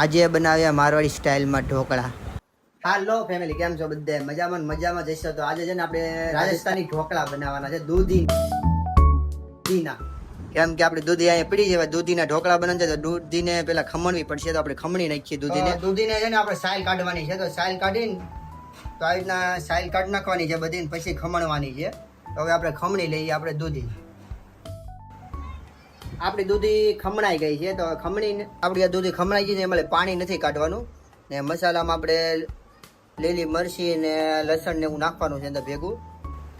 આજે બનાવ્યા મારવાડી સ્ટાઇલમાં ઢોકળા. હાલો ફેમિલી, કેમ છો બધા? મજામાં મજામાં જશો. તો આજે છે ને આપણે રાજસ્થાની ઢોકળા બનાવવાના છે, દૂધીના. કેમ કે આપણે દૂધી અહીંયા પડી છે, દૂધીના ઢોકળા બને છે તો દૂધીને પેલા ખમણવી પડશે. તો આપણે ખમણી નાખીએ દૂધીને છે ને આપણે સાઈલ કાઢવાની છે. તો સાઈલ કાઢીને તો આવી રીતના સાઈલ કાઢી નાખવાની છે બધી, પછી ખમણવાની છે. તો હવે આપણે ખમણી લઈએ. આપણે દૂધી આપણી દૂધી ખમણાઈ ગઈ છે. તો ખમણીને આપણી આ દૂધી ખમણાઈ ગઈ છે, એમાં પાણી નથી કાઢવાનું. ને મસાલામાં આપણે લીલી મરચી ને લસણ ને એવું નાખવાનું છે અંદર ભેગું.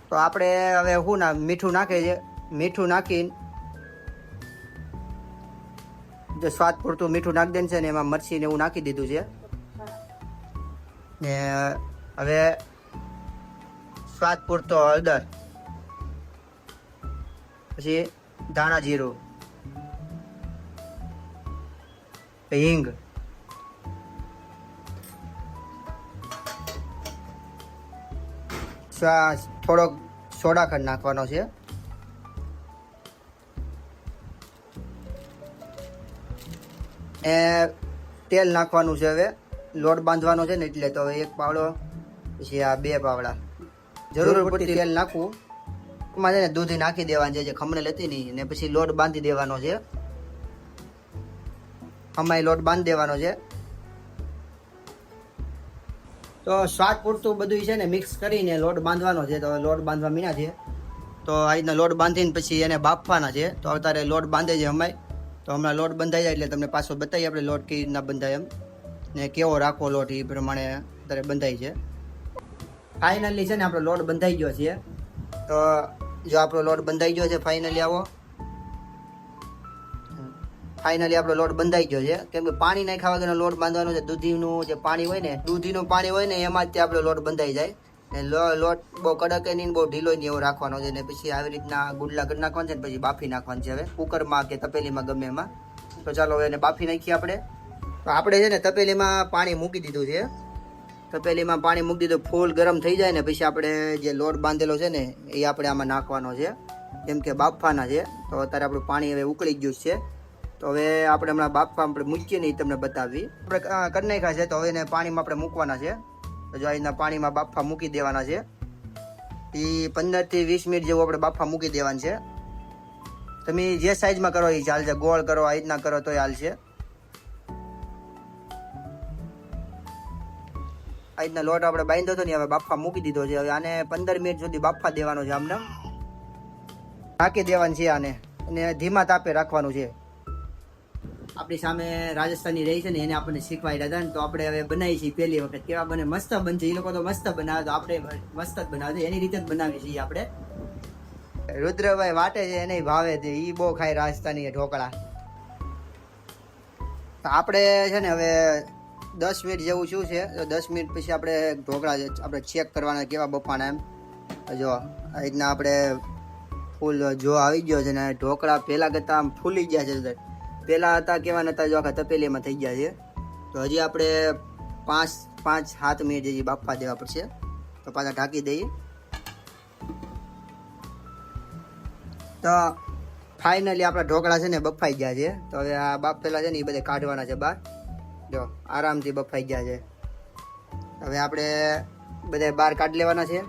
તો આપણે હવે શું ના મીઠું નાખે છે, મીઠું નાખીને જો સ્વાદ પૂરતું મીઠું નાખી દેન છે ને એમાં મરચી ને એવું નાખી દીધું છે. ને હવે સ્વાદ પૂરતો હળદર, પછી ધાણા જીરું, હિંગ, થોડોક સોડા ખંડ નાખવાનો છે. એ તેલ નાખવાનું છે. હવે લોટ બાંધવાનો છે ને એટલે તો એક પાવડો, પછી આ 2 પાવડા જરૂર પડતી તેલ નાખવું. એમાં છે ને દૂધી નાખી દેવાની છે જે ખમણેલ હતી નહીં, ને પછી લોટ બાંધી દેવાનો છે. આમાં લોટ બાંધી દેવાનો છે. તો સ્વાદ પૂરતું બધું છે ને મિક્સ કરીને લોટ બાંધવાનો છે. તો લોટ બાંધવા મીના છે. તો આ રીતના લોટ બાંધીને પછી એને બાફવાના છે. તો અત્યારે લોટ બાંધે છે અમાય. તો હમણાં લોટ બંધાઈ જાય એટલે તમને પાછો બતાવીએ આપણે લોટ કેવી રીતના બંધાય એમ, ને કેવો રાખવો લોટ એ પ્રમાણે અત્યારે બંધાય છે. ફાઇનલી છે ને આપણો લોટ બંધાઈ ગયો છે. તો જો આપણો લોટ બંધાઈ ગયો છે ફાઇનલી, આવો ફાઇનલી આપણો લોટ બંધાઈ ગયો છે. કેમ કે પાણી નાખ્યા વગરનો લોટ બાંધવાનો છે. દૂધીનું જે પાણી હોય ને, દૂધીનું પાણી હોય ને એમાં જ આપણો લોટ બંધાઈ જાય. ને લોટ બહુ કડક નહીં, બહુ ઢીલો નહીં એવો રાખવાનો છે. ને પછી આવી રીતના ગુડલા કરી નાખવાનું છે ને પછી બાફી નાખવાનું છે. હવે કુકરમાં કે તપેલીમાં ગમે એમાં. તો ચાલો હવે એને બાફી નાખીએ આપણે. તો આપણે છે ને તપેલીમાં પાણી મૂકી દીધું છે. તપેલીમાં પાણી મૂકી દીધું, ફૂલ ગરમ થઈ જાય ને પછી આપણે જે લોટ બાંધેલો છે ને એ આપણે આમાં નાખવાનો છે, કેમ કે બાફવાના છે. તો અત્યારે આપણું પાણી હવે ઉકળી ગયું છે. તો હવે આપણે હમણાં બાફવા આપણે મૂકીએ ને એ તમને બતાવી. આપણે કરી નાખ્યા છે. તો હવે એને પાણીમાં આપણે મૂકવાના છે. તો જો અહીંના પાણીમાં બાફવા મૂકી દેવાના છે. એ 15 થી 20 મિનિટ જેવું આપણે બાફવા મૂકી દેવાનું છે. તમે જે સાઈઝમાં કરો એ ચાલશે, ગોળ કરો, આ રીતના કરો તો હાલશે. આ રીતના લોટ આપણે બાંધ્યો હતો ને હવે બાફવા મૂકી દીધો છે. હવે આને 15 મિનિટ સુધી બાફવા દેવાનો છે. આમને ઢાંકી દેવાનું છે આને, અને ધીમા તાપે રાખવાનું છે. આપણી સામે રાજસ્થાની રહી છે ને એને આપણને શીખવાડ્યા હતા ને, તો આપણે હવે બનાવી છીએ પહેલી વખત. કેવા બને? મસ્ત બનશે. એ લોકો તો મસ્ત બનાવે, તો આપણે મસ્ત જ બનાવે છે. એની રીતે જ બનાવીએ છીએ આપણે. રુદ્રભાઈ વાટે છે, એને ભાવે છે, એ બહુ ખાય રાજસ્થાની ઢોકળા. આપણે છે ને હવે 10 મિનિટ જેવું શું છે, તો 10 મિનિટ પછી આપણે ઢોકળા આપણે ચેક કરવાના કેવા બફાણા એમ. જો આ રીતના આપણે ફૂલ જો આવી ગયો છે ને ઢોકળા પહેલાં કરતાં આમ ફૂલી ગયા છે. પહેલાં હતા કેવા નતા, જો આખા તપેલીમાં થઈ ગયા છે. તો હજી આપણે 5-7 મિનિટ હજી બાફવા દેવા પડશે. તો પાછા ઢાંકી દઈએ. તો ફાઇનલી આપણા ઢોકળા છે ને બફાઈ ગયા છે. તો હવે આ બાફેલા છે ને એ બધા કાઢવાના છે બહાર. જો આરામથી બફાઈ ગયા છે. હવે આપણે બધા બહાર કાઢી લેવાના છે.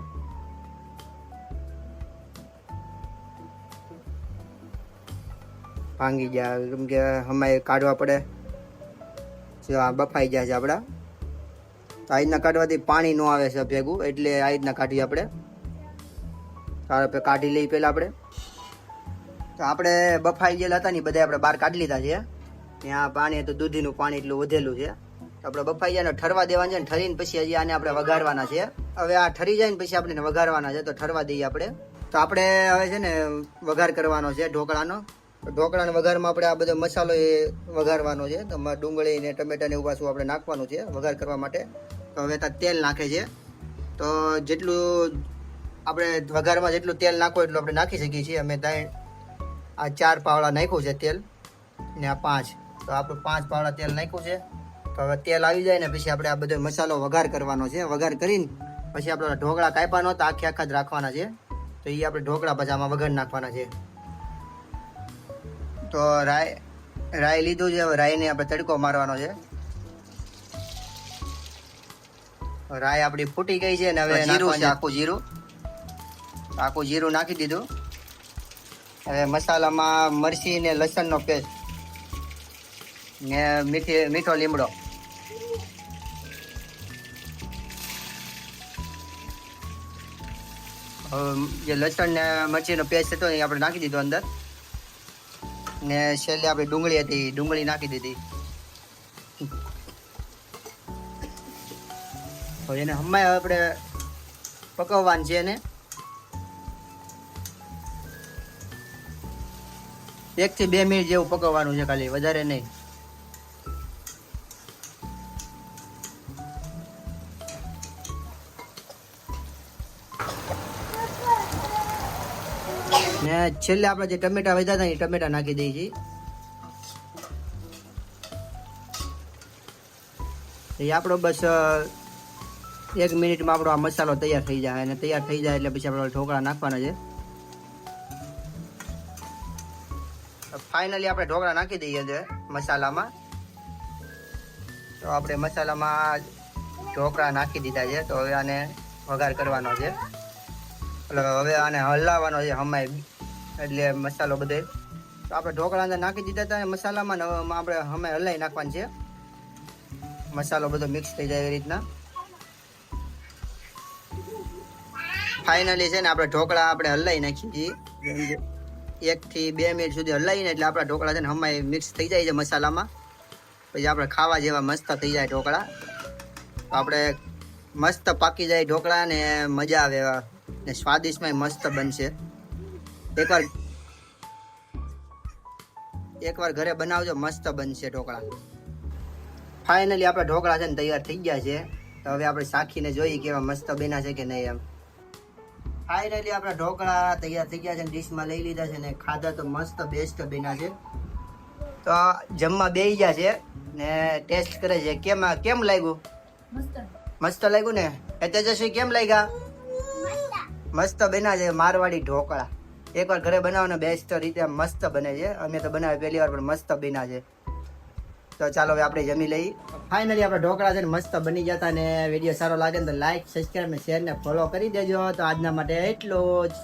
ભાંગી ગયા કેમ કે હમાય કાઢવા પડે. જો આ બફાઈ ગયા છે આપણા. તો આ રીતના કાઢવાથી પાણી ન આવે છે ભેગું, એટલે આ રીતના કાઢીએ આપણે. કાઢી લઈએ પહેલાં આપણે. તો આપણે બફાઈ ગયેલા હતા ને બધા આપણે બહાર કાઢી લીધા છે. ત્યાં પાણી હતું, દૂધીનું પાણી એટલું વધેલું છે. તો આપણે બફાઈ જાય ને ઠરવા દેવાના છે. ને ઠરીને પછી હજી આને આપણે વઘારવાના છે. હવે આ ઠરી જાય ને પછી આપણે વઘારવાના છે. તો ઠરવા દઈએ આપણે. તો આપણે હવે છે ને વઘાર કરવાનો છે ઢોકળાનો. ઢોકળાના વઘારમાં આપણે આ બધો મસાલો એ વઘારવાનો છે. તો ડુંગળી ને ટમેટા ને એવું પાછું આપણે નાખવાનું છે વઘાર કરવા માટે. તો હવે ત્યાં તેલ નાખે છે. તો જેટલું આપણે વઘારમાં જેટલું તેલ નાખો એટલું આપણે નાખી શકીએ છીએ. અમે આ 4 પાવડા નાખ્યું છે તેલ, ને આ 5. તો આપણું 5 પાવડા તેલ નાખ્યું છે. તો હવે તેલ આવી જાય ને પછી આપણે આ બધો મસાલો વઘાર કરવાનો છે. વઘાર કરીને પછી આપણે ઢોકળા કાપ્યા નહોતા, આખા જ રાખવાના છે. તો એ આપણે ઢોકળા પછી આમાં વઘાર નાખવાના છે. તો રાઈ લીધું છે. હવે રાઈને આપણે તડકો મારવાનો છે. રાઈ આપણી ફૂટી ગઈ છે ને હવે જીરું છે, આખું જીરું નાખી દીધું. હવે મસાલામાં મરચી ને લસણનો પેસ્ટ ને મીઠો લીમડો. જે લસણ ને મરચીનો પેસ્ટ હતો એ આપણે નાખી દીધો અંદર. ને છેલ્લે આપણે ડુંગળી હતી, ડુંગળી નાખી દીધી. હવે એને હમણાં આપણે પકવવાનું છે. એને 1 થી 2 મિનિટ જેવું પકવવાનું છે, ખાલી વધારે નહીં. ને છેલ્લે આપણે જે ટમેટા વધ્યા હતા એ ટમેટા નાખી દઈએ છીએ. એ આપણો બસ 1 મિનિટમાં આપણો આ મસાલો તૈયાર થઈ જાય. અને તૈયાર થઈ જાય એટલે પછી આપણે ઢોકળા નાખવાના છે. ફાઇનલી આપણે ઢોકળા નાખી દઈએ છે મસાલામાં. તો આપણે મસાલામાં ઢોકળા નાખી દીધા છે. તો હવે આને વઘાર કરવાનો છે, એટલે હવે આને હલાવવાનો છે હમાય, એટલે મસાલો બધે. તો આપણે ઢોકળા અંદર નાખી દીધા હતા મસાલામાં. હવે આપણે હમાય હલાવી નાખવાનું છે, મસાલો બધો મિક્સ થઈ જાય એવી રીતના. ફાઇનલી છે ને આપણે ઢોકળા આપણે હલાવી નાખી છીએ. 1 થી 2 મિનિટ સુધી હલાવીને એટલે આપણા ઢોકળા છે ને હમાય મિક્સ થઈ જાય છે મસાલામાં. પછી આપણે ખાવા જેવા મસ્ત થઈ જાય ઢોકળા. આપણે મસ્ત પાકી જાય ઢોકળા ને મજા આવે એવા, ને સ્વાદિષ્ટમાં મસ્ત બનશે. એકવાર ઘરે બનાવજો, મસ્ત બનશે ઢોકળા. ફાઇનલી આપણા ઢોકળા છે ને તૈયાર થઈ ગયા છે. તો હવે આપણે ચાખીને જોઈએ કેવા મસ્ત બન્યા છે કે નહીં એમ. ફાઇનલી આપણા ઢોકળા તૈયાર થઈ ગયા છે, ડીશમાં લઈ લીધા છે ને ખાધા તો મસ્ત બેસ્ટ બન્યા છે. તો જમવા બેસી ગયા છે ને ટેસ્ટ કરે છે. કેમ લાગ્યું? મસ્ત લાગ્યું ને? એ તેજસ્વી કેમ લાગ્યા? મસ્ત બન્યા છે મારવાડી ઢોકળા. એકવાર ઘરે બનાવવાનો બેસ્ટ રીતે મસ્ત બને છે. અમે તો બનાવે પહેલી વાર, પણ મસ્ત બન્યા છે. તો ચાલો હવે આપણે જમી લઈએ. ફાઇનલી આપણા ઢોકળા છે ને મસ્ત બની ગયા હતા. ને વિડીયો સારો લાગે ને તો લાઈક, સબસ્ક્રાઈબ ને શેર ને ફોલો કરી દેજો. તો આજના માટે એટલું જ.